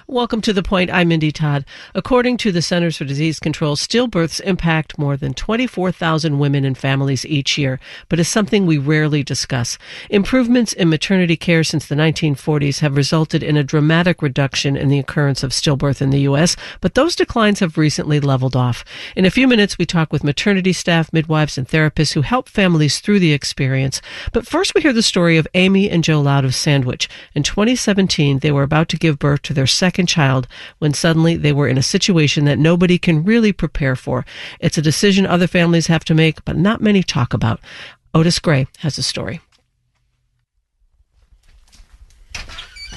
Welcome to The Point. I'm Mindy Todd. According to the Centers for Disease Control, stillbirths impact more than 24,000 women and families each year, but is something we rarely discuss. Improvements in maternity care since the 1940s have resulted in a dramatic reduction in the occurrence of stillbirth in the U.S., but those declines have recently leveled off. In a few minutes, we talk with maternity staff, midwives, and therapists who help families through the experience. But first, we hear the story of Amy and Joe Loud of Sandwich. In 2017, they were about to give birth to their second child when suddenly they were in a situation that nobody can really prepare for. It's a decision other families have to make, but not many talk about. Otis Gray has a story.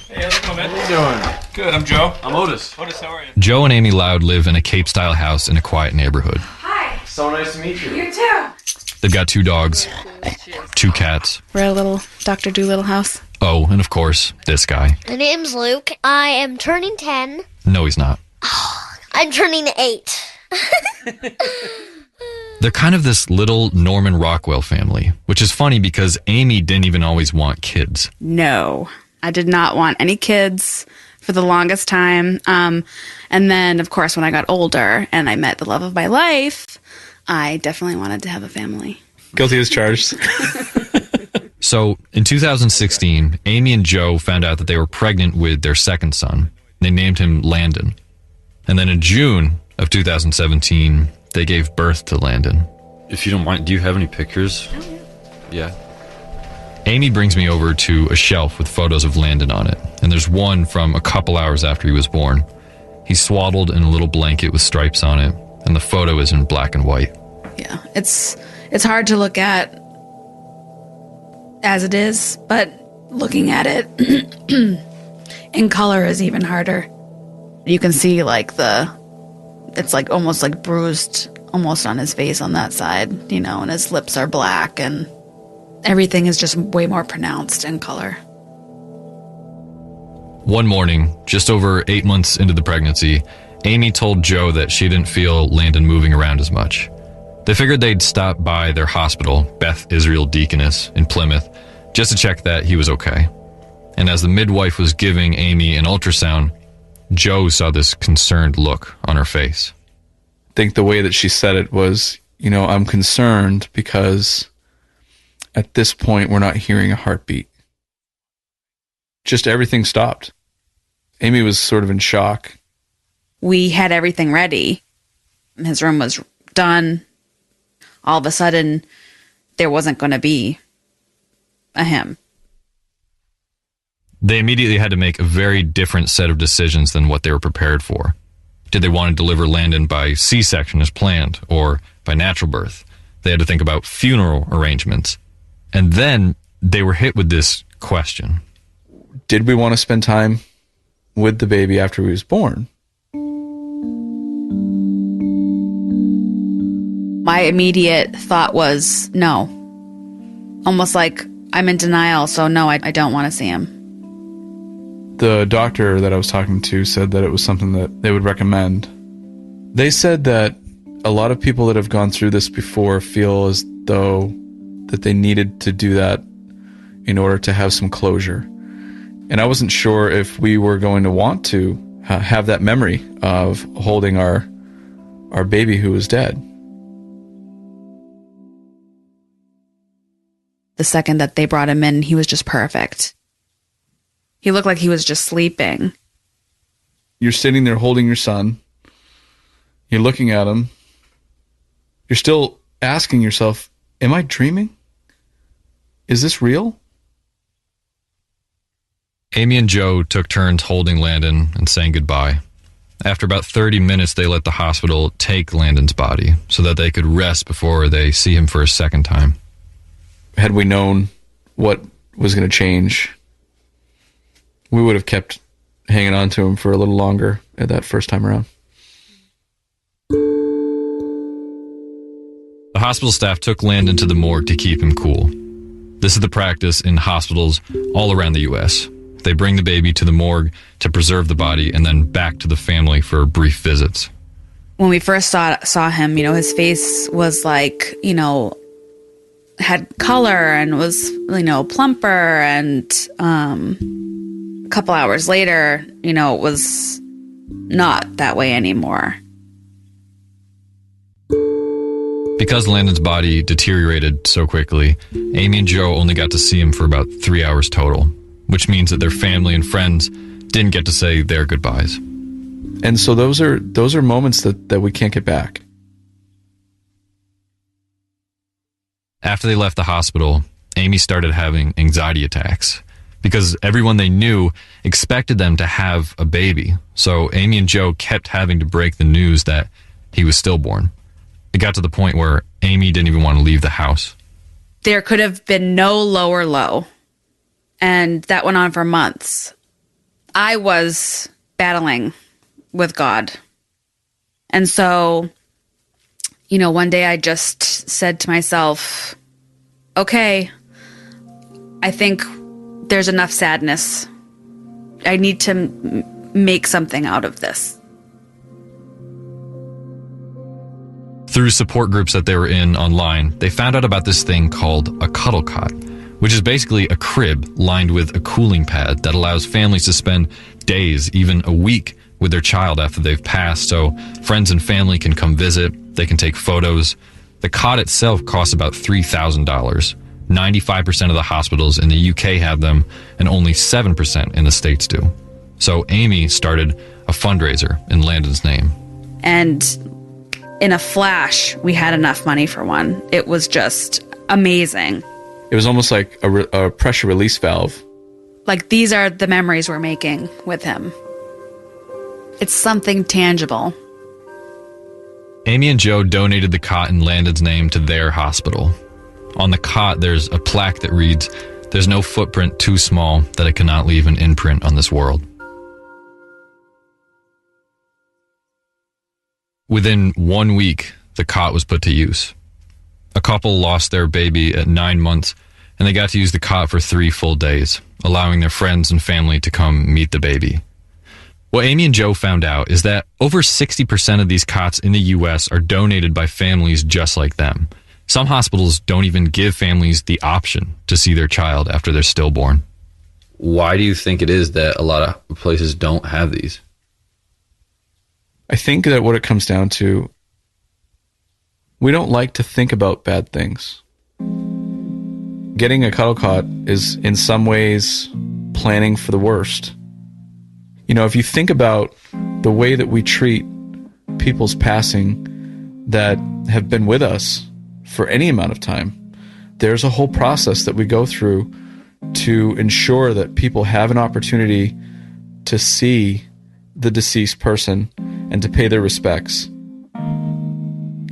Hey, how's it going, man? How you doing? Good, I'm Joe. I'm Otis. Otis, how are you? Joe and Amy Loud live in a Cape-style house in a quiet neighborhood. Hi. So nice to meet you. You too. They've got 2 dogs, 2 cats. We're a little Dr. Dolittle house. Oh, and of course, this guy. My name's Luke. I am turning 10. No, he's not. I'm turning 8. They're kind of this little Norman Rockwell family, which is funny because Amy didn't even always want kids. No, I did not want any kids for the longest time. And then, of course, when I got older and I met the love of my life, I definitely wanted to have a family. Guilty as charged. So, in 2016, Amy and Joe found out that they were pregnant with their second son. They named him Landon. And then in June of 2017, they gave birth to Landon. If you don't mind, do you have any pictures? Yeah. Amy brings me over to a shelf with photos of Landon on it, and there's one from a couple hours after he was born. He's swaddled in a little blanket with stripes on it, and the photo is in black and white. Yeah, it's hard to look at as it is, but looking at it in color is even harder. You can see it's like almost like bruised almost on his face on that side, and his lips are black and everything is just way more pronounced in color. One morning, just over 8 months into the pregnancy, Amy told Joe that she didn't feel Landon moving around as much. They figured they'd stop by their hospital, Beth Israel Deaconess in Plymouth, just to check that he was okay. And as the midwife was giving Amy an ultrasound, Joe saw this concerned look on her face. I think the way that she said it was, I'm concerned because at this point we're not hearing a heartbeat. Just everything stopped. Amy was sort of in shock. We had everything ready. His room was done. All of a sudden, there wasn't going to be a him. They immediately had to make a very different set of decisions than what they were prepared for. Did they want to deliver Landon by C-section as planned, or by natural birth? They had to think about funeral arrangements. And then they were hit with this question. Did we want to spend time with the baby after he was born? My immediate thought was no. Almost like I'm in denial, so no, I don't want to see him. The doctor that I was talking to said that it was something that they would recommend. They said that a lot of people that have gone through this before feel as though that they needed to do that in order to have some closure. And I wasn't sure if we were going to want to have that memory of holding our baby who was dead. The second that they brought him in, he was just perfect. He looked like he was just sleeping. You're sitting there holding your son. You're looking at him. You're still asking yourself, am I dreaming? Is this real? Amy and Joe took turns holding Landon and saying goodbye. After about 30 minutes, they let the hospital take Landon's body so that they could rest before they see him for a second time. Had we known what was going to change, we would have kept hanging on to him for a little longer at that first time around. The hospital staff took Landon to the morgue to keep him cool. This is the practice in hospitals all around the U.S. They bring the baby to the morgue to preserve the body and then back to the family for brief visits. When we first saw him, his face was like, had color and was, plumper and a couple hours later, it was not that way anymore. Because Landon's body deteriorated so quickly, Amy and Joe only got to see him for about 3 hours total, which means that their family and friends didn't get to say their goodbyes. And so those are moments that we can't get back. After they left the hospital, Amy started having anxiety attacks because everyone they knew expected them to have a baby. So Amy and Joe kept having to break the news that he was stillborn. It got to the point where Amy didn't even want to leave the house. There could have been no lower low. And that went on for months. I was battling with God. And so, one day I just said to myself, okay, I think there's enough sadness. I need to make something out of this. Through support groups that they were in online, they found out about this thing called a cuddle cot, which is basically a crib lined with a cooling pad that allows families to spend days, even a week, with their child after they've passed, so friends and family can come visit, they can take photos. The cot itself costs about $3,000. 95% of the hospitals in the UK have them, and only 7% in the States do. So Amy started a fundraiser in Landon's name. And in a flash, we had enough money for one. It was just amazing. It was almost like a pressure release valve. Like, these are the memories we're making with him. It's something tangible. Amy and Joe donated the cot in Landon's name to their hospital. On the cot, there's a plaque that reads, "There's no footprint too small that it cannot leave an imprint on this world." Within 1 week, the cot was put to use. A couple lost their baby at 9 months, and they got to use the cot for 3 full days, allowing their friends and family to come meet the baby. What Amy and Joe found out is that over 60% of these cots in the U.S. are donated by families just like them. Some hospitals don't even give families the option to see their child after they're stillborn. Why do you think it is that a lot of places don't have these? I think that what it comes down to, we don't like to think about bad things. Getting a cuddle cot is in some ways planning for the worst. If you think about the way that we treat people's passing that have been with us for any amount of time, there's a whole process that we go through to ensure that people have an opportunity to see the deceased person and to pay their respects.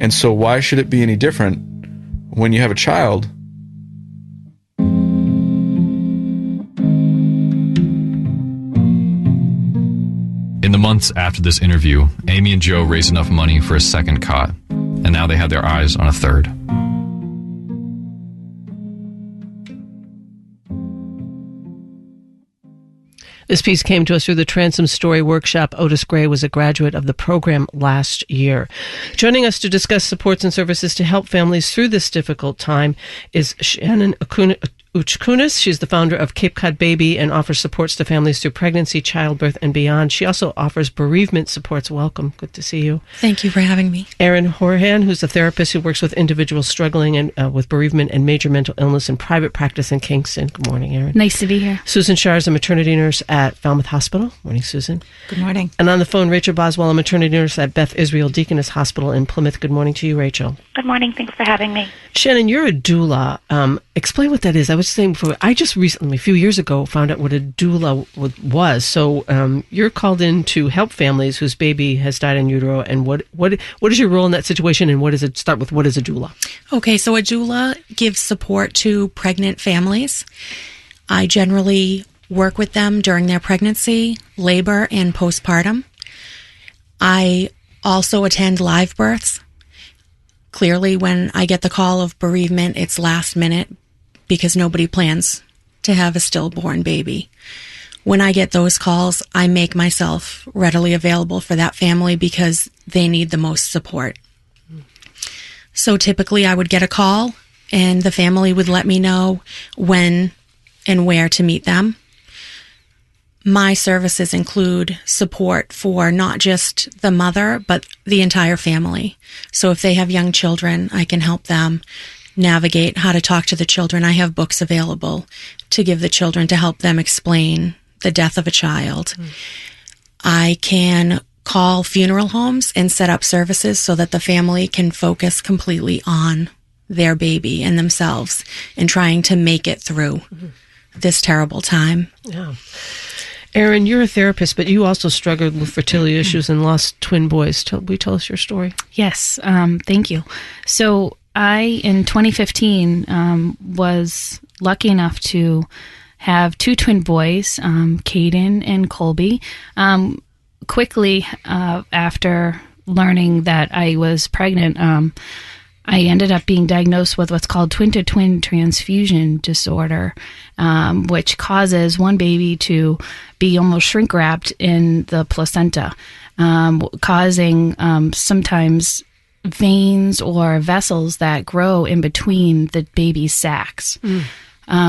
And so why should it be any different when you have a child? In the months after this interview, Amy and Joe raised enough money for a second cot, and now they had their eyes on a third. This piece came to us through the Transom Story Workshop. Otis Gray was a graduate of the program last year. Joining us to discuss supports and services to help families through this difficult time is Shannon Uchkunis. She's the founder of Cape Cod Baby and offers supports to families through pregnancy, childbirth, and beyond. She also offers bereavement supports. Welcome. Good to see you. Thank you for having me. Erin Horahan, who's a therapist who works with individuals struggling and with bereavement and major mental illness in private practice in Kingston. Good morning, Erin. Nice to be here. Susan Shar is a maternity nurse at Falmouth Hospital. Morning, Susan. Good morning. And on the phone, Rachel Boswell, a maternity nurse at Beth Israel Deaconess Hospital in Plymouth. Good morning to you, Rachel. Good morning. Thanks for having me. Shannon, you're a doula. Explain what that is. I was saying before, I just recently, a few years ago, found out what a doula was. So you're called in to help families whose baby has died in utero. And what is your role in that situation? And what is it? Start with, what is a doula? Okay, so a doula gives support to pregnant families. I generally work with them during their pregnancy, labor, and postpartum. I also attend live births. Clearly, when I get the call of bereavement, it's last minute because nobody plans to have a stillborn baby. When I get those calls, I make myself readily available for that family because they need the most support. So typically I would get a call and the family would let me know when and where to meet them. my services include support for not just the mother, but the entire family. So if they have young children, I can help them navigate how to talk to the children. I have books available to give the children to help them explain the death of a child. I can call funeral homes and set up services so that the family can focus completely on their baby and themselves and trying to make it through this terrible time. Yeah. Erin, you're a therapist, but you also struggled with fertility issues and lost twin boys. Will you tell us your story? Yes, thank you. So I, in 2015, was lucky enough to have two twin boys, Caden and Colby. Quickly after learning that I was pregnant, I ended up being diagnosed with what's called twin-to-twin transfusion disorder, which causes one baby to be almost shrink-wrapped in the placenta, causing sometimes veins or vessels that grow in between the baby's sacs,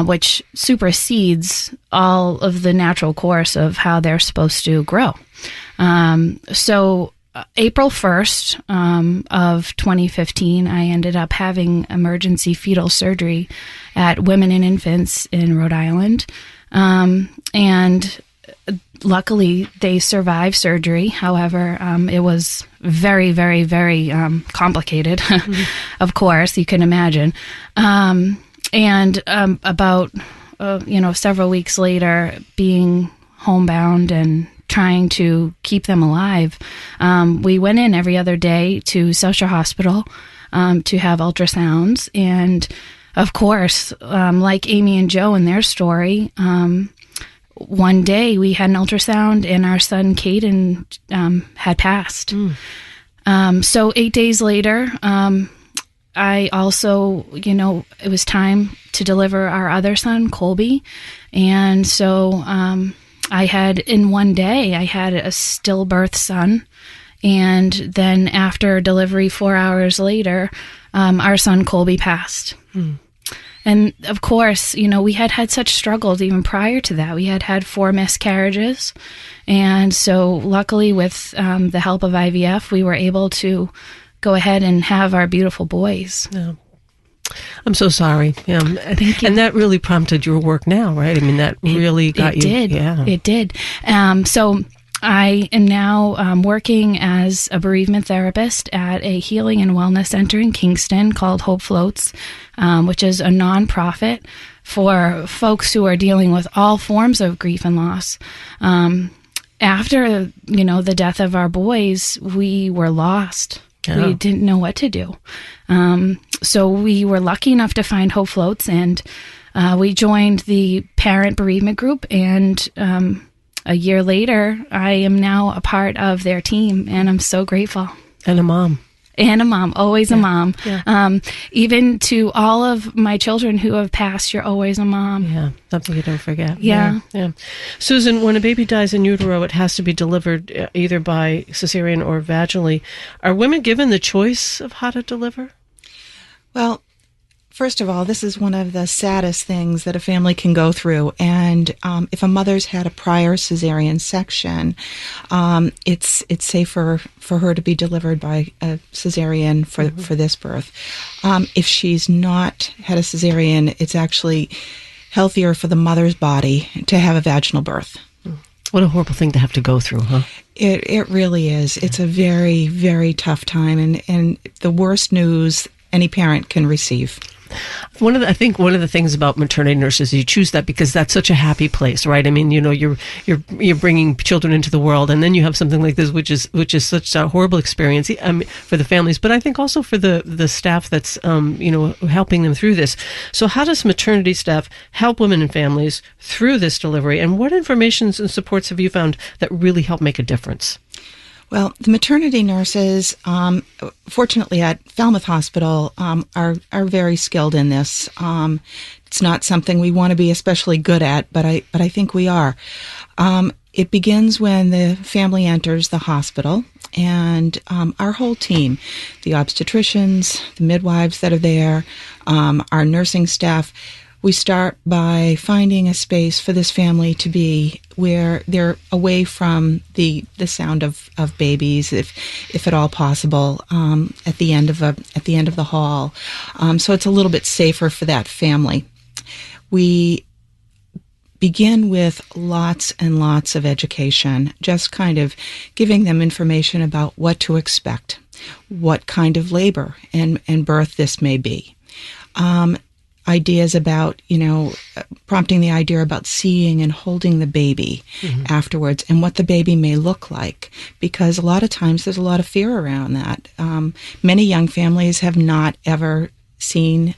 which supersedes all of the natural course of how they're supposed to grow. So April 1st of 2015, I ended up having emergency fetal surgery at Women and Infants in Rhode Island. And luckily, they survived surgery. However, it was very, very, very complicated, of course, you can imagine. And about, several weeks later, being homebound and trying to keep them alive, we went in every other day to South Shore Hospital to have ultrasounds. And of course, like Amy and Joe in their story, one day we had an ultrasound and our son Caden had passed. So 8 days later, I also, it was time to deliver our other son, Colby. And so I had, in one day, I had a stillbirth son. And then after delivery, 4 hours later, our son Colby passed. And of course, we had such struggles even prior to that. We had 4 miscarriages. And so luckily with the help of IVF, we were able to go ahead and have our beautiful boys. Yeah. I'm so sorry. Yeah. Thank you. And that really prompted your work now, right? I mean, that really got you. It did. Yeah. It did. So I am now working as a bereavement therapist at a healing and wellness center in Kingston called Hope Floats, which is a nonprofit for folks who are dealing with all forms of grief and loss. After, the death of our boys, we were lost. Yeah. We didn't know what to do. So we were lucky enough to find Hope Floats, and we joined the parent bereavement group. And a year later, I am now a part of their team, and I'm so grateful. And a mom. And a mom, always a mom. Yeah. Even to all of my children who have passed, you're always a mom. Yeah, something you don't forget. Yeah. Susan, when a baby dies in utero, it has to be delivered either by cesarean or vaginally. Are women given the choice of how to deliver? Well, first of all, this is one of the saddest things that a family can go through. And if a mother's had a prior cesarean section, it's safer for her to be delivered by a cesarean for this birth. If she's not had a cesarean, it's actually healthier for the mother's body to have a vaginal birth. What a horrible thing to have to go through, huh? It really is. It's a very, very tough time, and the worst news any parent can receive. I think one of the things about maternity nurses is you choose that because that's such a happy place, right? I mean, you're bringing children into the world, and then you have something like this, which is such a horrible experience for the families, but I think also for the staff that's helping them through this. So, how does maternity staff help women and families through this delivery, and what informations and supports have you found that really help make a difference? Well, the maternity nurses, fortunately at Falmouth Hospital, are very skilled in this. It's not something we want to be especially good at, but I think we are. It begins when the family enters the hospital, and our whole team, the obstetricians, the midwives that are there, our nursing staff, We start by finding a space for this family to be where they're away from the sound of babies, if at all possible, at the end of the hall. So it's a little bit safer for that family. We begin with lots and lots of education, just kind of giving them information about what to expect, what kind of labor and birth this may be. Ideas about, prompting the idea about seeing and holding the baby afterwards and what the baby may look like, because a lot of times there's a lot of fear around that. Many young families have not ever seen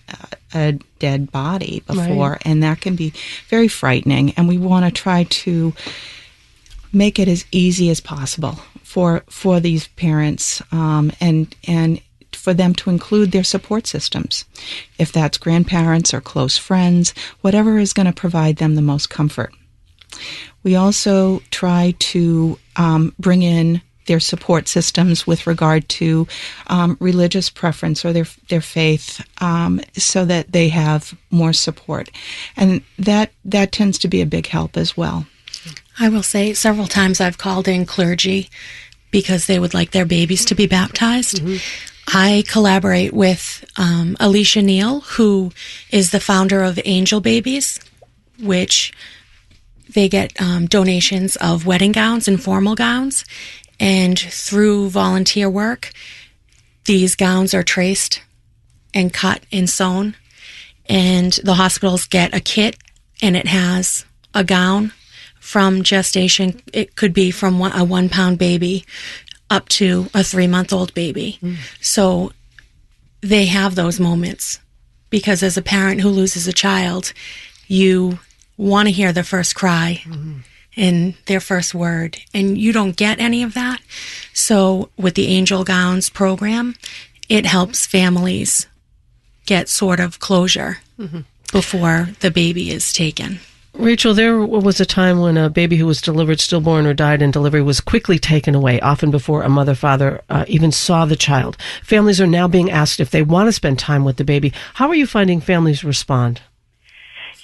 a dead body before, right. And that can be very frightening, and we want to try to make it as easy as possible for these parents, and for them to include their support systems, if that's grandparents or close friends, whatever is going to provide them the most comfort. We also try to bring in their support systems with regard to religious preference or their faith, so that they have more support. And that tends to be a big help as well. I will say several times I've called in clergy because they would like their babies to be baptized. I collaborate with Alicia Neal, who is the founder of Angel Babies, which they get donations of wedding gowns and formal gowns. And through volunteer work, these gowns are traced and cut and sewn. And the hospitals get a kit, and it has a gown from gestation. It could be from a 1-pound baby up to a 3-month-old baby. So they have those moments, because as a parent who loses a child, you want to hear their first cry and their first word, and you don't get any of that. So with the Angel Gowns program, it helps families get sort of closure before the baby is taken. Rachel, there was a time when a baby who was delivered stillborn or died in delivery was quickly taken away, often before a mother-father even saw the child. Families are now being asked if they want to spend time with the baby. How are you finding families respond?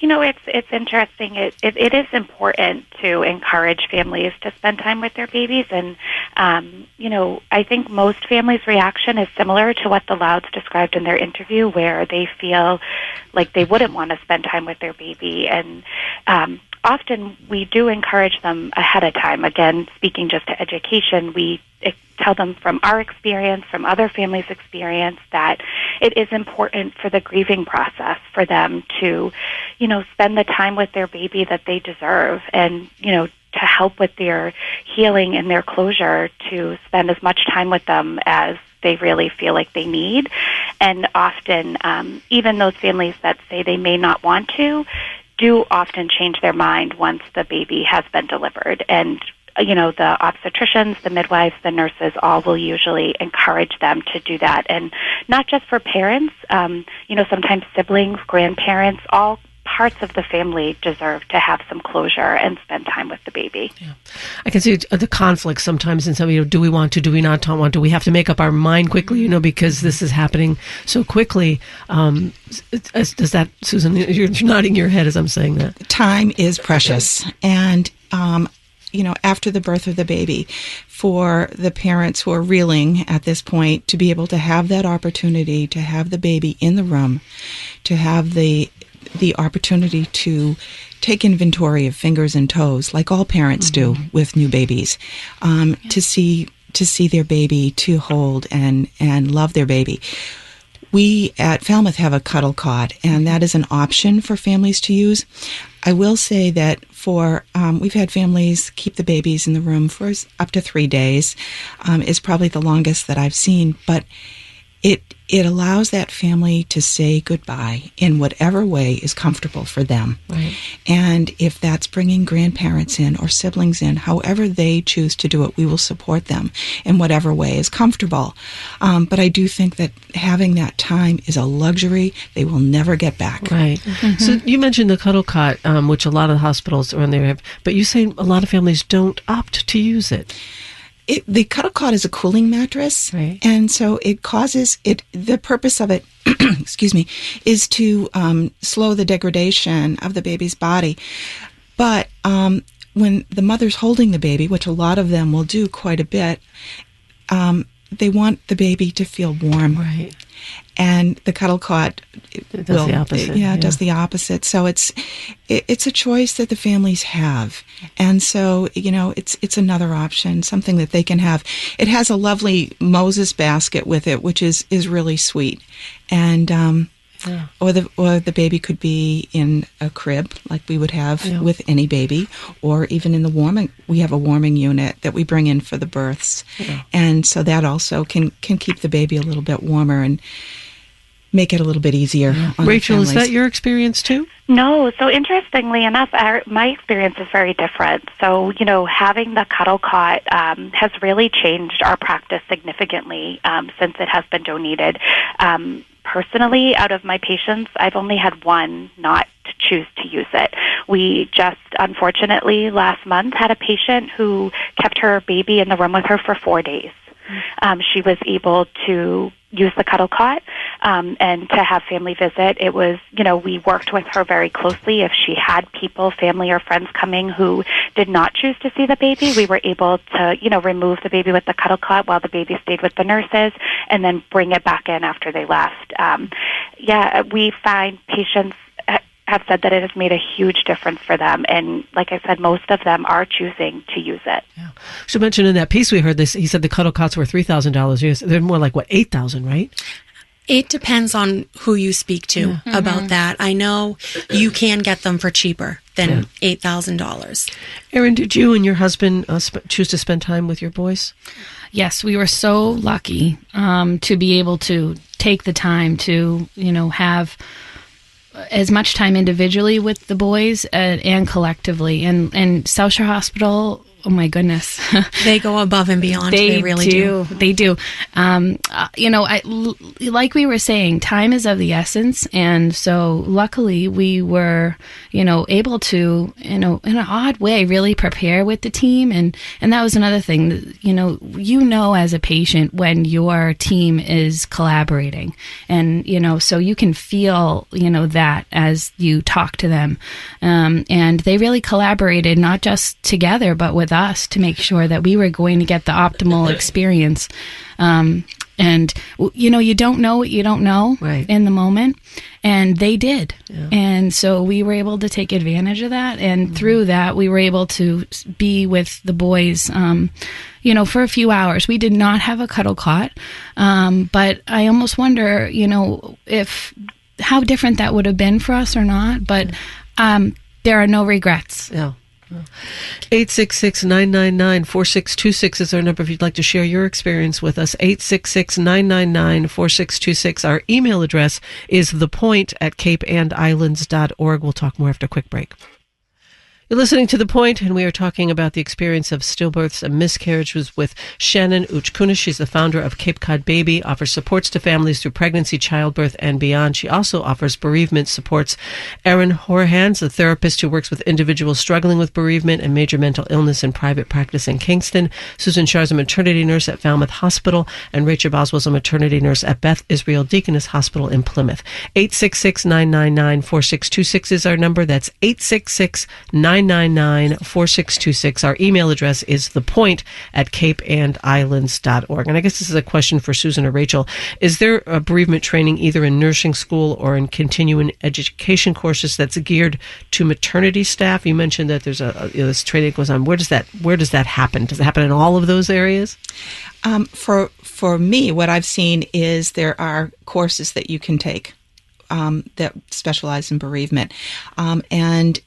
It's interesting. It is important to encourage families to spend time with their babies. And, I think most families' reaction is similar to what the Louds described in their interview, where they feel like they wouldn't want to spend time with their baby. And often we do encourage them ahead of time. Again, speaking just to education, we tell them from our experience, from other families' experience, that it is important for the grieving process for them to, spend the time with their baby that they deserve, and, to help with their healing and their closure, to spend as much time with them as they really feel like they need. And often, even those families that say they may not want to, do often change their mind once the baby has been delivered. And the obstetricians, the midwives, the nurses all will usually encourage them to do that. And not just for parents, sometimes siblings, grandparents, all parts of the family deserve to have some closure and spend time with the baby. Yeah. I can see the conflict sometimes in some, do we want to, do we not want to? We have to make up our mind quickly, because this is happening so quickly. Does that, Susan, you're nodding your head as I'm saying that. Time is precious. And, after the birth of the baby, for the parents who are reeling at this point, to be able to have that opportunity to have the baby in the room, to have the opportunity to take inventory of fingers and toes, like all parents do with new babies, to see their baby, to hold and love their baby. We at Falmouth have a cuddle cot, and that is an option for families to use. I will say that we've had families keep the babies in the room for up to 3 days, is probably the longest that I've seen, but it allows that family to say goodbye in whatever way is comfortable for them. Right. And if that's bringing grandparents in or siblings in, however they choose to do it, we will support them in whatever way is comfortable. But I do think that having that time is a luxury they will never get back. Right. So you mentioned the cuddle cot, which a lot of the hospitals around there have, but you say a lot of families don't opt to use it. The cuddle cot is a cooling mattress, right. And so it causes it. The purpose of it, excuse me, is to slow the degradation of the baby's body. But when the mother's holding the baby, which a lot of them will do quite a bit, they want the baby to feel warm, right? And the cuddle cot does the opposite. Yeah, it does the opposite. So it's a choice that the families have, and so it's another option, something that they can have. It has a lovely Moses basket with it, which is really sweet, and or the baby could be in a crib like we would have with any baby, or even in the warming. We have a warming unit that we bring in for the births, and so that also can keep the baby a little bit warmer and make it a little bit easier. On Rachel, the is that your experience too? No. So interestingly enough, my experience is very different. So, having the cuddle cot has really changed our practice significantly since it has been donated. Personally, out of my patients, I've only had one not choose to use it. We just, unfortunately, last month had a patient who kept her baby in the room with her for 4 days. She was able to use the cuddle cot and to have family visit. It was, we worked with her very closely. If she had people, family or friends coming who did not choose to see the baby, we were able to, remove the baby with the cuddle cot while the baby stayed with the nurses and then bring it back in after they left. We find patients have said that it has made a huge difference for them. And like I said, most of them are choosing to use it. Yeah. She mentioned in that piece we heard this, he said the cuddle cots were $3,000. They're more like, what, $8,000, right? It depends on who you speak to about that. I know you can get them for cheaper than $8,000. Erin, did you and your husband choose to spend time with your boys? Yes, we were so lucky to be able to take the time to, have as much time individually with the boys and collectively. And South Shore Hospital, oh my goodness. They go above and beyond. They really do. They do. Like we were saying, time is of the essence. And so luckily we were, able to, in an odd way, really prepare with the team. And that was another thing, as a patient when your team is collaborating and, so you can feel, that as you talk to them. And they really collaborated, not just together, but with us to make sure that we were going to get the optimal experience. And, you don't know what you don't know in the moment. And they did. Yeah. And so we were able to take advantage of that. And through that, we were able to be with the boys, for a few hours. We did not have a cuddle cot. But I almost wonder, how different that would have been for us or not. But there are no regrets. Yeah. 866-999-4626 is our number if you'd like to share your experience with us. 866-999-4626. Our email address is thepoint@capeandislands.org. We'll talk more after a quick break. You're listening to The Point, and we are talking about the experience of stillbirths and miscarriages with Shannon Uchkunis. She's the founder of Cape Cod Baby, offers supports to families through pregnancy, childbirth, and beyond. She also offers bereavement supports. Erin Horhans, a therapist who works with individuals struggling with bereavement and major mental illness in private practice in Kingston. Susan Schar's a maternity nurse at Falmouth Hospital, and Rachel Boswell's a maternity nurse at Beth Israel Deaconess Hospital in Plymouth. 866-999-4626 is our number. That's 866-999-4626. Our email address is thepoint@capeandislands.org. And I guess this is a question for Susan or Rachel. Is there a bereavement training either in nursing school or in continuing education courses that's geared to maternity staff? You mentioned that there's this training that goes on. Where does that happen? Does it happen in all of those areas? For me, what I've seen is there are courses that you can take that specialize in bereavement. And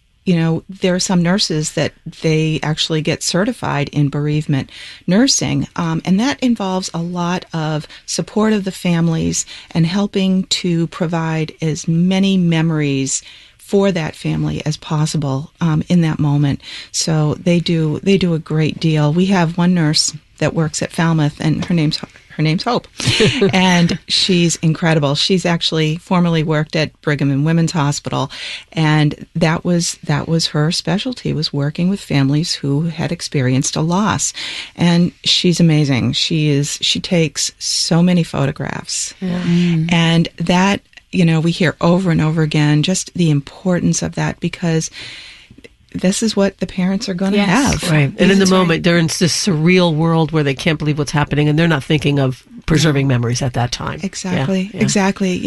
there are some nurses that they actually get certified in bereavement nursing, and that involves a lot of support of the families and helping to provide as many memories for that family as possible in that moment. So they do a great deal. We have one nurse that works at Falmouth, and her her name's Hope. And she's incredible. She's actually formerly worked at Brigham and Women's Hospital, and that was her specialty, was working with families who had experienced a loss. And she's amazing. She takes so many photographs. And that, we hear over and over again just the importance of that, because this is what the parents are going to have. Right. And in the moment, they're in this surreal world where they can't believe what's happening, and they're not thinking of preserving memories at that time. Exactly. Exactly.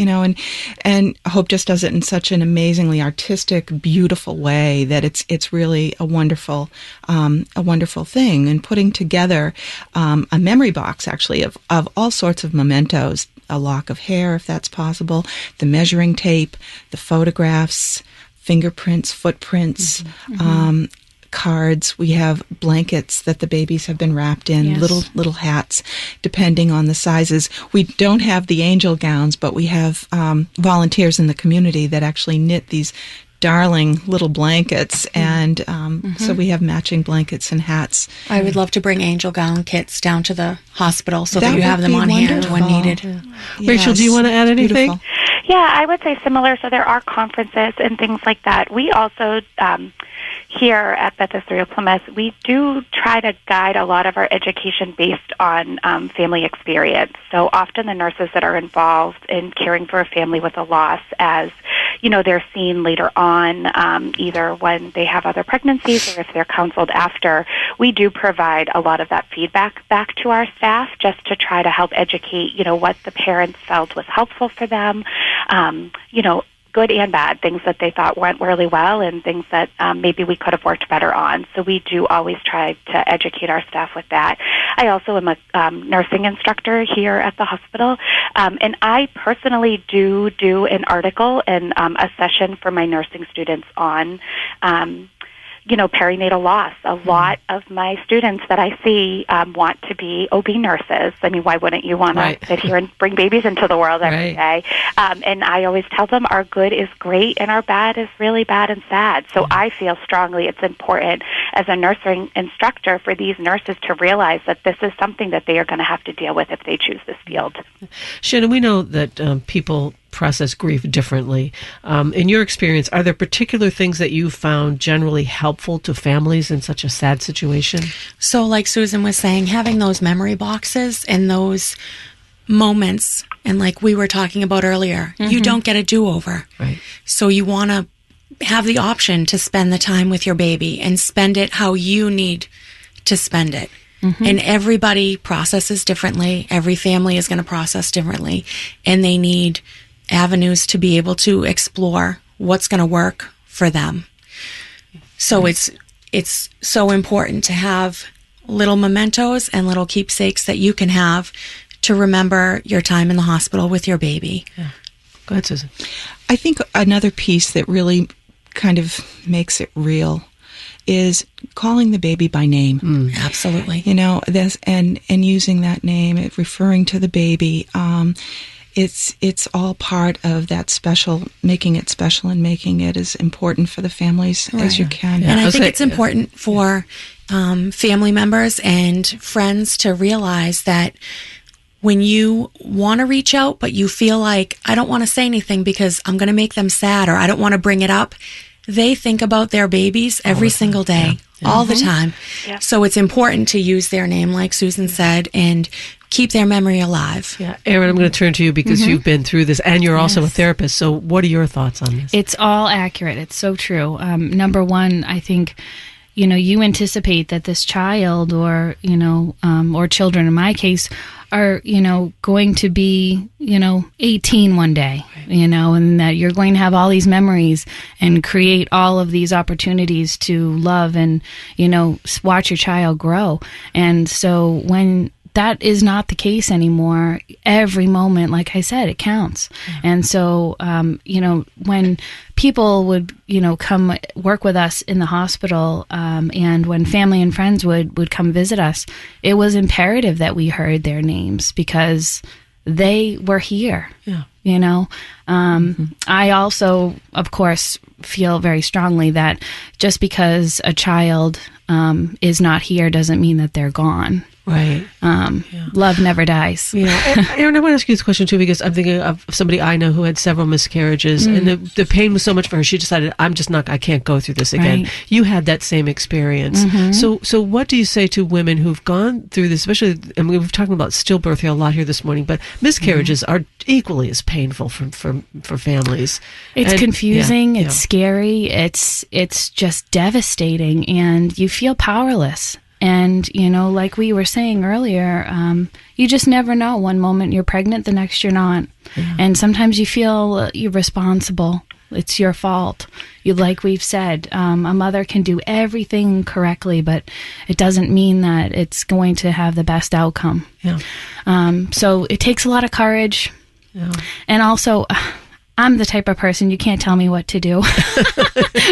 And Hope just does it in such an amazingly artistic, beautiful way that it's really a wonderful thing. And putting together a memory box, actually, of all sorts of mementos, a lock of hair, if that's possible, the measuring tape, the photographs, fingerprints, footprints, cards. We have blankets that the babies have been wrapped in, little hats, depending on the sizes. We don't have the angel gowns, but we have volunteers in the community that actually knit these darling little blankets, and so we have matching blankets and hats. I would love to bring angel gown kits down to the hospital so that you have them on hand when needed. Rachel, do you want to add anything? Beautiful. Yeah, I would say similar. So there are conferences and things like that. We also, here at Beth Israel Plymouth, we do try to guide a lot of our education based on family experience. So often the nurses that are involved in caring for a family with a loss, as they're seen later on, either when they have other pregnancies or if they're counseled after, we do provide a lot of that feedback back to our staff just to try to help educate, what the parents felt was helpful for them, good and bad, things that they thought went really well and things that maybe we could have worked better on. So we do always try to educate our staff with that. I also am a nursing instructor here at the hospital, and I personally do an article and a session for my nursing students on perinatal loss. A lot of my students that I see want to be OB nurses. I mean, why wouldn't you want to sit here and bring babies into the world every day? And I always tell them our good is great and our bad is really bad and sad. So I feel strongly it's important as a nursing instructor for these nurses to realize that this is something that they are going to have to deal with if they choose this field. Shannon, we know that people process grief differently. In your experience, are there particular things that you found generally helpful to families in such a sad situation? So like Susan was saying, having those memory boxes and those moments, and like we were talking about earlier, you don't get a do-over. Right. So you want to have the option to spend the time with your baby and spend it how you need to spend it. And everybody processes differently. Every family is going to process differently, and they need avenues to be able to explore what's going to work for them. So it's so important to have little mementos and little keepsakes that you can have to remember your time in the hospital with your baby. Yeah. Go ahead, Susan. I think another piece that really kind of makes it real is calling the baby by name. Absolutely. This and using that name, referring to the baby. It's all part of that special, making it special and making it as important for the families as you can. And I think it's important for family members and friends to realize that when you want to reach out, but you feel like, I don't want to say anything because I'm going to make them sad, or I don't want to bring it up, they think about their babies every single day, all the time. Yeah. So it's important to use their name, like Susan said, and keep their memory alive. Yeah, Erin, I'm going to turn to you because you've been through this, and you're also a therapist. So what are your thoughts on this? It's all accurate. It's so true. Number one, I think, you anticipate that this child or children in my case are, going to be, 18 one day, and that you're going to have all these memories and create all of these opportunities to love and, watch your child grow. And so when that is not the case anymore, every moment, like I said, it counts. And so, when people would, come work with us in the hospital, and when family and friends would come visit us, it was imperative that we heard their names because they were here. Yeah. I also, of course, feel very strongly that just because a child is not here doesn't mean that they're gone. Right. Love never dies. Yeah. Erin, I want to ask you this question too, because I'm thinking of somebody I know who had several miscarriages, and the pain was so much for her. She decided, I can't go through this again. Right. You had that same experience. So what do you say to women who've gone through this, especially, and we were talking about stillbirth here a lot here this morning, but miscarriages are equally as painful for families. It's confusing. Yeah, it's scary. It's just devastating, and you feel powerless. And, like we were saying earlier, you just never know. One moment you're pregnant, the next you're not. Yeah. And sometimes you feel you're responsible. It's your fault. Like we've said, a mother can do everything correctly, but it doesn't mean that it's going to have the best outcome. Yeah. So it takes a lot of courage. Yeah. And also, I'm the type of person you can't tell me what to do.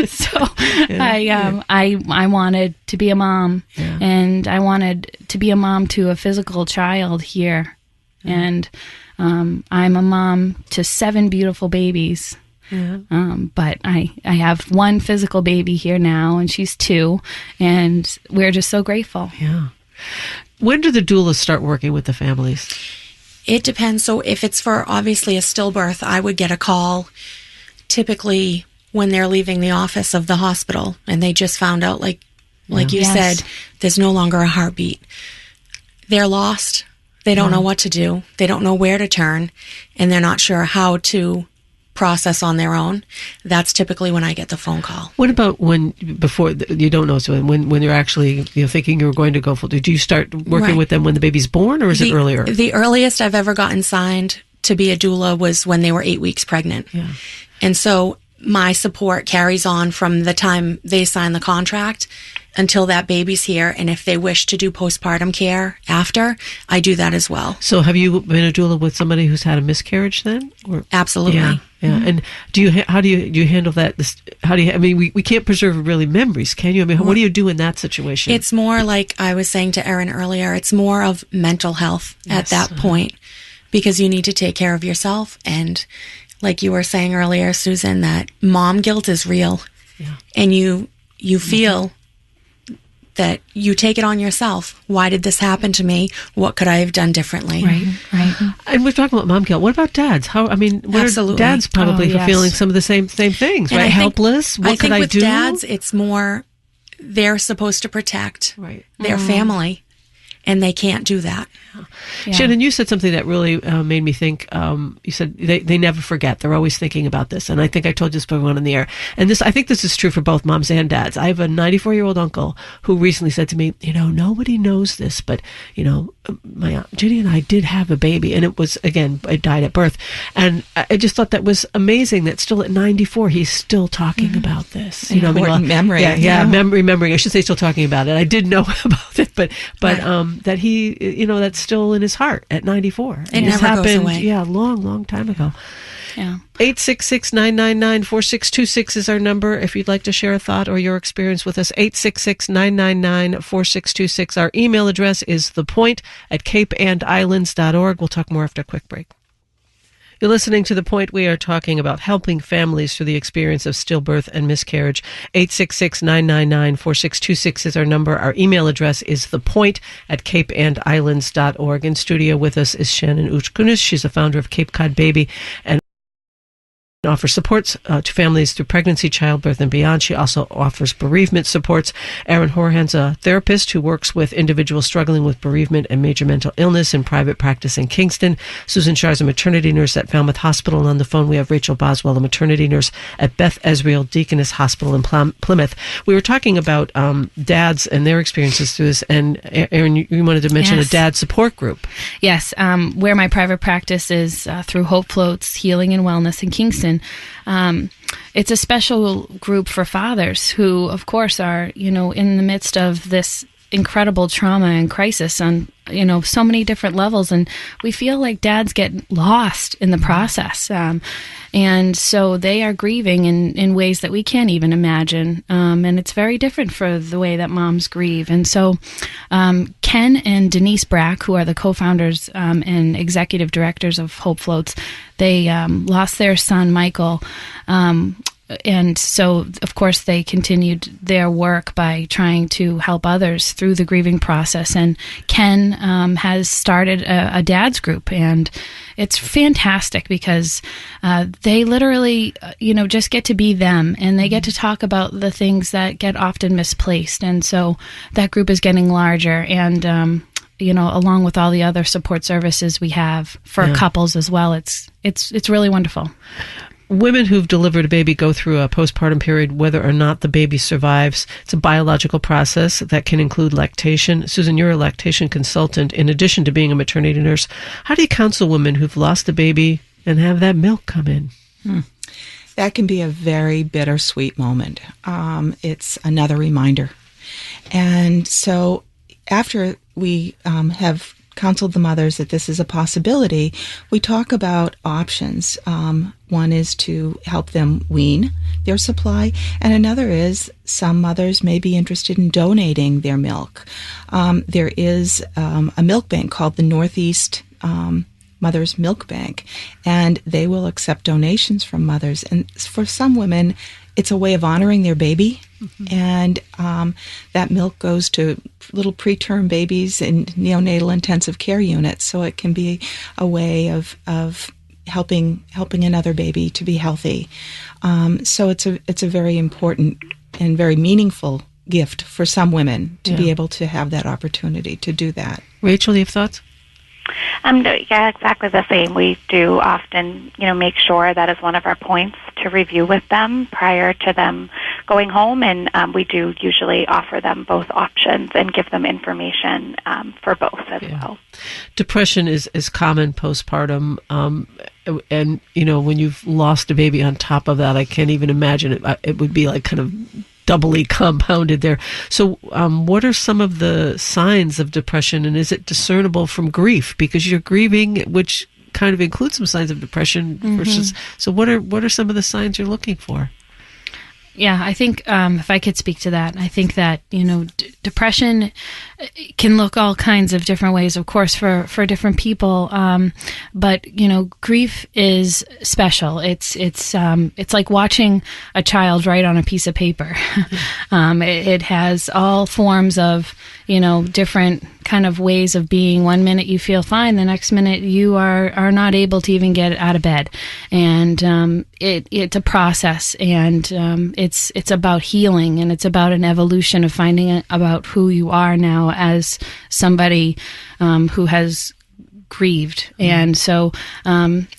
So I wanted to be a mom, and I wanted to be a mom to a physical child here. And I'm a mom to 7 beautiful babies. Yeah. But I have 1 physical baby here now, and she's 2, and we're just so grateful. Yeah. When do the doulas start working with the families? It depends. So if it's for obviously a stillbirth, I would get a call typically when they're leaving the office of the hospital and they just found out, like you said, there's no longer a heartbeat. They're lost. They don't know what to do. They don't know where to turn, and they're not sure how to process on their own. That's typically when I get the phone call. What about before you don't know, so when you're actually thinking you're going to go full? Do you start working with them when the baby's born, or is it earlier? The earliest I've ever gotten signed to be a doula was when they were 8 weeks pregnant. Yeah. And so my support carries on from the time they sign the contract until that baby's here. And if they wish to do postpartum care after, I do that as well. So have you been a doula with somebody who's had a miscarriage then? Or? Absolutely. Yeah. Yeah. And how do you handle that? We can't preserve really memories, can you? What do you do in that situation? It's more like I was saying to Erin earlier, it's more of mental health at that point, because you need to take care of yourself. And like you were saying earlier, Susan, that mom guilt is real. Yeah. And you feel that you take it on yourself. Why did this happen to me? What could I have done differently? Right. And we're talking about mom guilt. What about dads? Absolutely. Dads probably feeling some of the same things, and right? Helpless. What could I do? With dads, it's more they're supposed to protect their family, and they can't do that. Yeah. Shannon, you said something that really made me think. You said they never forget. They're always thinking about this. And I think I told this to everyone in the air. And I think this is true for both moms and dads. I have a 94-year-old uncle who recently said to me, nobody knows this, but, my Aunt Ginny and I did have a baby. And it was, again, it died at birth. And I just thought that was amazing that still at 94, he's still talking about this. Memory. Remembering. I should say still talking about it. I did know about it, but that he, that's still in his heart at 94. It never goes away. Yeah, long time ago. Yeah. 866-999-4626 is our number if you'd like to share a thought or your experience with us. 866-999-4626. Our email address is thepoint@capeandislands.org. We'll talk more after a quick break. You're listening to The Point. We are talking about helping families through the experience of stillbirth and miscarriage. 866-999-4626 is our number. Our email address is thepoint@capeandislands.org. In studio with us is Shannon Uchkunis. She's the founder of Cape Cod Baby and offers supports to families through pregnancy, childbirth, and beyond. She also offers bereavement supports. Erin Horhan's a therapist who works with individuals struggling with bereavement and major mental illness in private practice in Kingston. Susan Shar is a maternity nurse at Falmouth Hospital. And on the phone, we have Rachel Boswell, a maternity nurse at Beth Israel Deaconess Hospital in Plymouth. We were talking about dads and their experiences through this. And Erin, you wanted to mention a dad support group. Yes, where my private practice is through Hope Floats Healing and Wellness in Kingston. It's a special group for fathers who, of course, are, in the midst of this incredible trauma and crisis on, so many different levels. And we feel like dads get lost in the process. And so they are grieving in ways that we can't even imagine. And it's very different for the way that moms grieve. And so Ken and Denise Brack, who are the co-founders and executive directors of Hope Floats, they lost their son, Michael, so, of course, they continued their work by trying to help others through the grieving process. And Ken has started a dad's group, and it's fantastic because they literally, just get to be them, and they get to talk about the things that get often misplaced. And so that group is getting larger, and along with all the other support services we have for couples as well, it's really wonderful. Women who've delivered a baby go through a postpartum period, whether or not the baby survives. It's a biological process that can include lactation. Susan, you're a lactation consultant in addition to being a maternity nurse. How do you counsel women who've lost a baby and have that milk come in? That can be a very bittersweet moment. It's another reminder. And so after we have counseled the mothers that this is a possibility, we talk about options. One is to help them wean their supply, and another is some mothers may be interested in donating their milk. There is a milk bank called the Northeast Mother's Milk Bank, and they will accept donations from mothers. And for some women, it's a way of honoring their baby, and that milk goes to little preterm babies in neonatal intensive care units. So it can be a way of helping another baby to be healthy. So it's a very important and very meaningful gift for some women to be able to have that opportunity to do that. Rachel, you have thoughts? Yeah, exactly the same. We do often, make sure that is one of our points to review with them prior to them going home, and we do usually offer them both options and give them information for both as well. Depression is common postpartum, and when you've lost a baby on top of that, I can't even imagine it would be like kind of doubly compounded there. So what are some of the signs of depression, and is it discernible from grief? Because you're grieving, which kind of includes some signs of depression versus, so what are some of the signs you're looking for? Yeah, I think if I could speak to that, I think that, depression can look all kinds of different ways, of course, for different people. But, grief is special. It's like watching a child write on a piece of paper. It has all forms of, different kind of ways of being. One minute you feel fine, the next minute you are not able to even get out of bed. And it's a process, and it's about healing, and it's about an evolution of finding about who you are now as somebody who has grieved. And so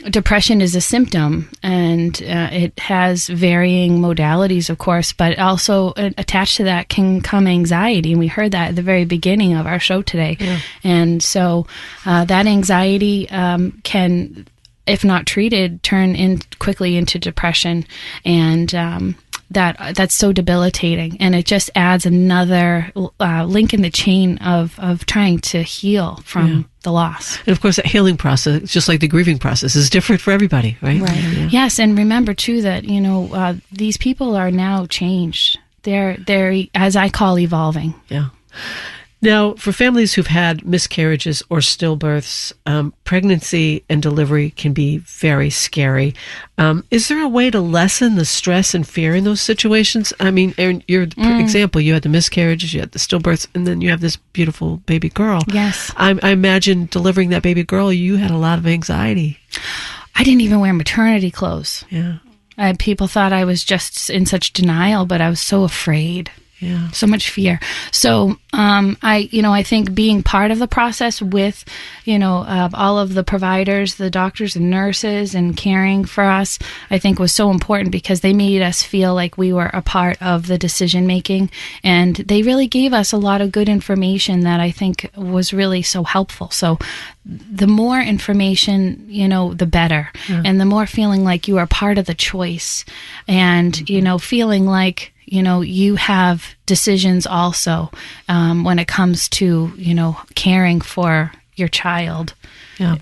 depression is a symptom, and it has varying modalities, of course, but also attached to that can come anxiety, and we heard that at the very beginning of our show today. And so that anxiety can, if not treated, turn quickly into depression, and that's so debilitating, and it just adds another link in the chain of trying to heal from the loss. And of course, that healing process, just like the grieving process, is different for everybody, right? Right. Yeah. Yes, and remember too that these people are now changed. They're as I call evolving. Yeah. Now, for families who've had miscarriages or stillbirths, pregnancy and delivery can be very scary. Is there a way to lessen the stress and fear in those situations? I mean, Erin, your example, you had the miscarriages, you had the stillbirths, and then you have this beautiful baby girl. Yes. I imagine delivering that baby girl, you had a lot of anxiety. I didn't even wear maternity clothes. Yeah. People thought I was just in such denial, but I was so afraid. Yeah. So much fear. So, I think being part of the process with, all of the providers, the doctors and nurses and caring for us, I think was so important because they made us feel like we were a part of the decision making. And they really gave us a lot of good information that I think was really so helpful. So the more information, the better. Yeah. And the more feeling like you are part of the choice, and, feeling like, you have decisions also when it comes to, caring for your child. Yeah.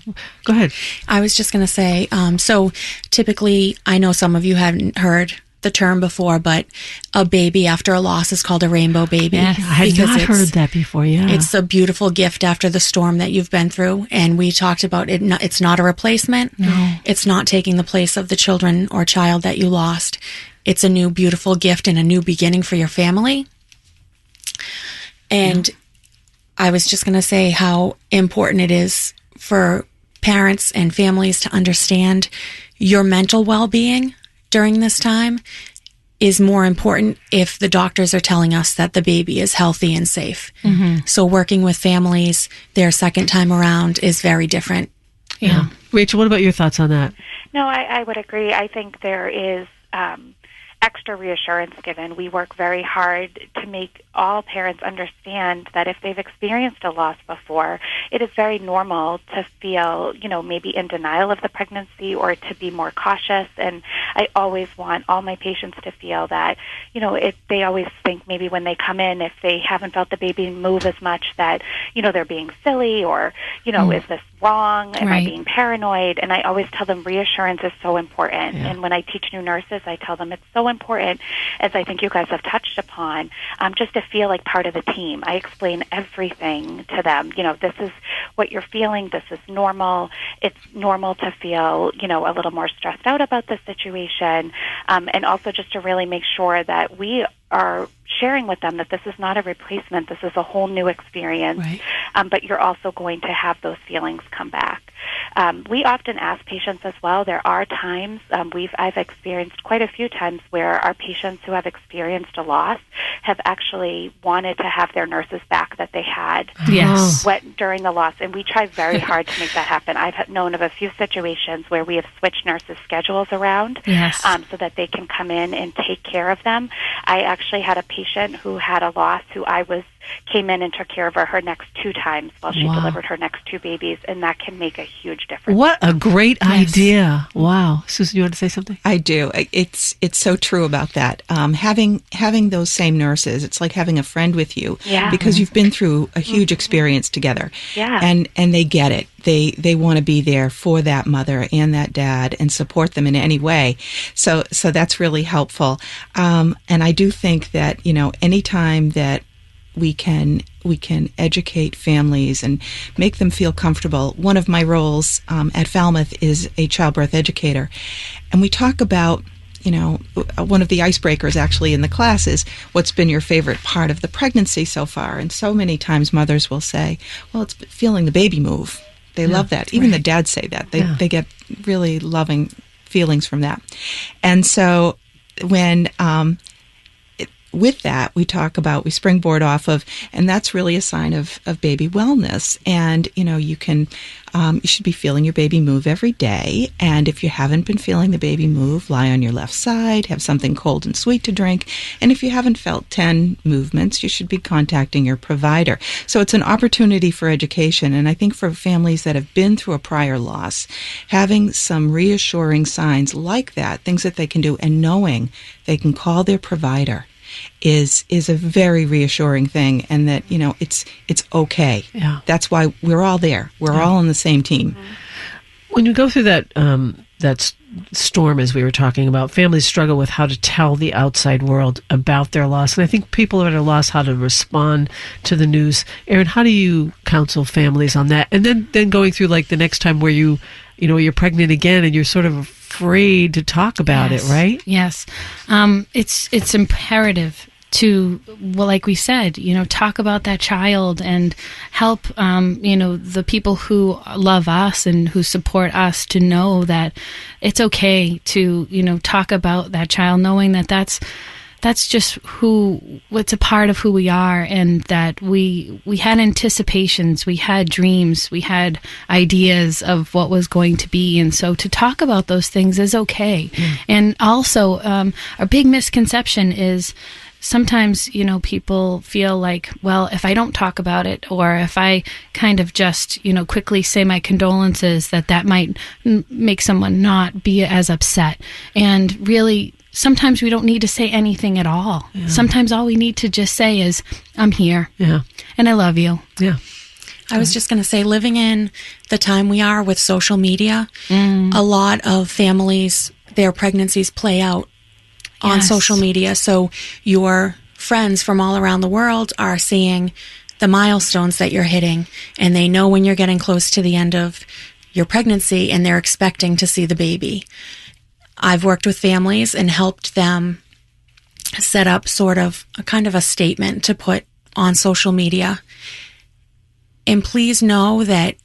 Go ahead. I was just going to say, so typically, I know some of you haven't heard the term before, but a baby after a loss is called a rainbow baby. Yes, I had not heard that before, It's a beautiful gift after the storm that you've been through, and we talked about it. It's not a replacement. No. It's not taking the place of the children or child that you lost. It's a new, beautiful gift and a new beginning for your family. And I was just going to say how important it is for parents and families to understand your mental well-being during this time is more important if the doctors are telling us that the baby is healthy and safe. Mm-hmm. So working with families their second time around is very different. Yeah. Rachel, what about your thoughts on that? No, I would agree. I think there is extra reassurance given. We work very hard to make all parents understand that if they've experienced a loss before, it is very normal to feel, maybe in denial of the pregnancy or to be more cautious. And I always want all my patients to feel that, they always think maybe when they come in, if they haven't felt the baby move as much, that, they're being silly or, is this wrong? Am I being paranoid? And I always tell them reassurance is so important. Yeah. And when I teach new nurses, I tell them it's so important, as I think you guys have touched upon, just to feel like part of the team. I explain everything to them. This is what you're feeling. This is normal. It's normal to feel, a little more stressed out about the situation. And also just to really make sure that we are sharing with them that this is not a replacement. This is a whole new experience. Right. But you're also going to have those feelings come back. We often ask patients as well. There are times I've experienced quite a few times where our patients who have experienced a loss have actually wanted to have their nurses back that they had during the loss, and we try very hard to make that happen. I've known of a few situations where we have switched nurses' schedules around so that they can come in and take care of them. I actually had a patient who had a loss who came in and took care of her next 2 times while she delivered her next 2 babies, and that can make a huge difference. What a great idea. Wow. Susan, you want to say something? I do. It's so true about that. Having those same nurses, it's like having a friend with you because you've been through a huge experience together. Yeah. And they get it. They want to be there for that mother and that dad and support them in any way. So that's really helpful. And I do think that, anytime that we can educate families and make them feel comfortable. One of my roles at Falmouth is a childbirth educator, and we talk about, one of the icebreakers actually in the class is, what's been your favorite part of the pregnancy so far? And so many times mothers will say, well, it's feeling the baby move. They love that. Even the dads say that. They get really loving feelings from that. And so when with that, we springboard off of, and that's really a sign of baby wellness. And, you should be feeling your baby move every day. And if you haven't been feeling the baby move, lie on your left side, have something cold and sweet to drink. And if you haven't felt 10 movements, you should be contacting your provider. So it's an opportunity for education. And I think for families that have been through a prior loss, having some reassuring signs like that, things that they can do, and knowing they can call their provider is a very reassuring thing, and that it's okay. Yeah. That's why we're all there. We're all on the same team. When you go through that storm, as we were talking about, families struggle with how to tell the outside world about their loss, and I think people are at a loss how to respond to the news. Erin, how do you counsel families on that? And then going through like the next time where you're pregnant again and you're sort of afraid to talk about it, right? Yes. It's imperative to, like we said, talk about that child and help, the people who love us and who support us to know that it's okay to, talk about that child, knowing that that's just what's a part of who we are, and that we had anticipations, we had dreams, we had ideas of what was going to be. And so to talk about those things is okay. And also, a big misconception is sometimes, people feel like, well, if I don't talk about it, or if I kind of just, quickly say my condolences, that might make someone not be as upset. And really, sometimes we don't need to say anything at all. Yeah. Sometimes all we need to just say is, I'm here. Yeah. And I love you. Yeah. I was just going to say, living in the time we are with social media, a lot of families, their pregnancies play out on social media. So your friends from all around the world are seeing the milestones that you're hitting, and they know when you're getting close to the end of your pregnancy, and they're expecting to see the baby. I've worked with families and helped them set up sort of a kind of a statement to put on social media. And please know that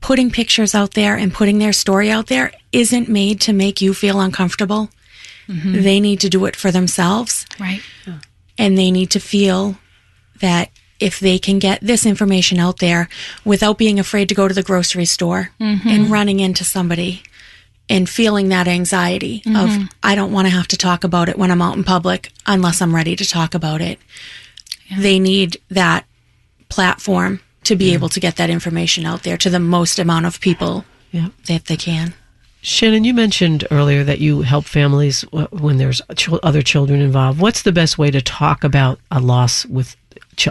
putting pictures out there and putting their story out there isn't made to make you feel uncomfortable. Mm-hmm. They need to do it for themselves. Right. And they need to feel that if they can get this information out there without being afraid to go to the grocery store and running into somebody and feeling that anxiety of, I don't want to have to talk about it when I'm out in public unless I'm ready to talk about it. Yeah. They need that platform to be able to get that information out there to the most amount of people that they can. Shannon, you mentioned earlier that you help families when there's other children involved. What's the best way to talk about a loss with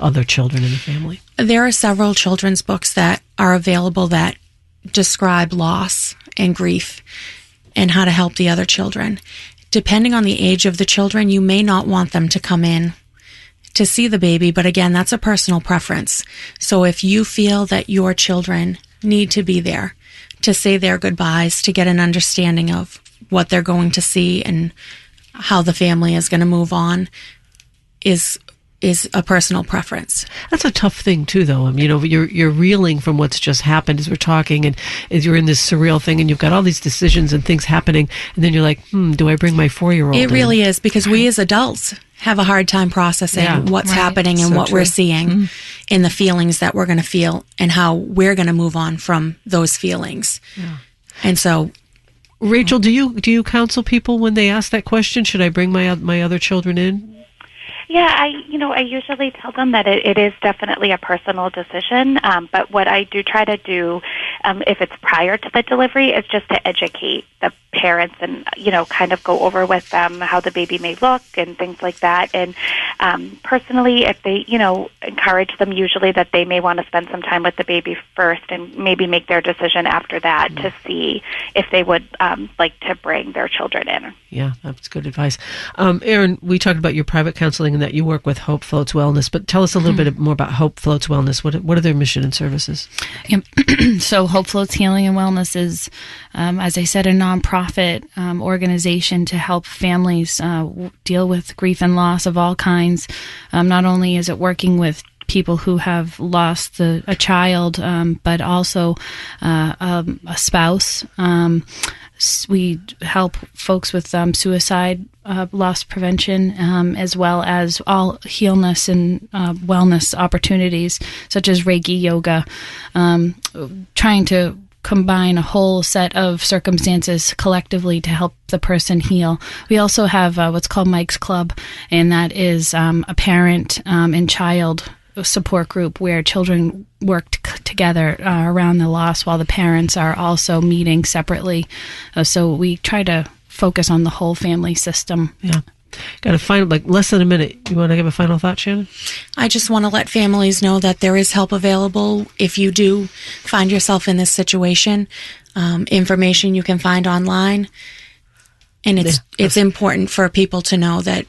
other children in the family? There are several children's books that are available that describe loss and grief and how to help the other children. Depending on the age of the children, you may not want them to come in to see the baby, but again, that's a personal preference. So if you feel that your children need to be there to say their goodbyes, to get an understanding of what they're going to see and how the family is going to move on, is a personal preference. That's a tough thing too, though. You're reeling from what's just happened as we're talking, and as you're in this surreal thing, and you've got all these decisions and things happening, and then you're like, do I bring my 4-year-old? It really is, because we as adults have a hard time processing what's happening and what we're seeing and the feelings that we're going to feel and how we're going to move on from those feelings. Yeah. And so, Rachel, do you counsel people when they ask that question? Should I bring my other children in? Yeah, I usually tell them that it is definitely a personal decision, but what I do try to do, if it's prior to the delivery, is just to educate the parents and, kind of go over with them how the baby may look and things like that. And personally, if they, encourage them usually that they may want to spend some time with the baby first and maybe make their decision after that to see if they would like to bring their children in. Yeah, that's good advice. Erin, we talked about your private counseling and that you work with Hope Floats Wellness, but tell us a little bit more about Hope Floats Wellness. What are their mission and services? So Hope Floats Healing and Wellness is, as I said, a nonprofit organization to help families deal with grief and loss of all kinds. Not only is it working with people who have lost a child, but also a spouse. We help folks with suicide loss prevention, as well as all healness and wellness opportunities, such as Reiki yoga, trying to combine a whole set of circumstances collectively to help the person heal. We also have what's called Mike's Club, and that is a parent and child support group where children work together around the loss while the parents are also meeting separately. So we try to focus on the whole family system. Yeah. Got a final, less than a minute. You want to give a final thought, Shannon? I just want to let families know that there is help available if you do find yourself in this situation. Information you can find online. And it's important for people to know that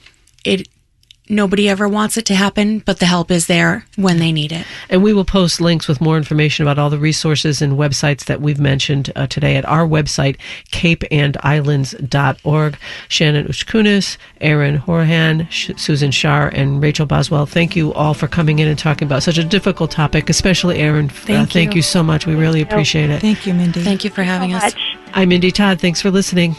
nobody ever wants it to happen, but the help is there when they need it. And we will post links with more information about all the resources and websites that we've mentioned today at our website, capeandislands.org. Shannon Uchkunis, Erin Horahan, Susan Shar, and Rachel Boswell, thank you all for coming in and talking about such a difficult topic, especially Erin. Thank you so much. We really appreciate it. Thank you, Mindy. Thank you for having us. I'm Mindy Todd. Thanks for listening.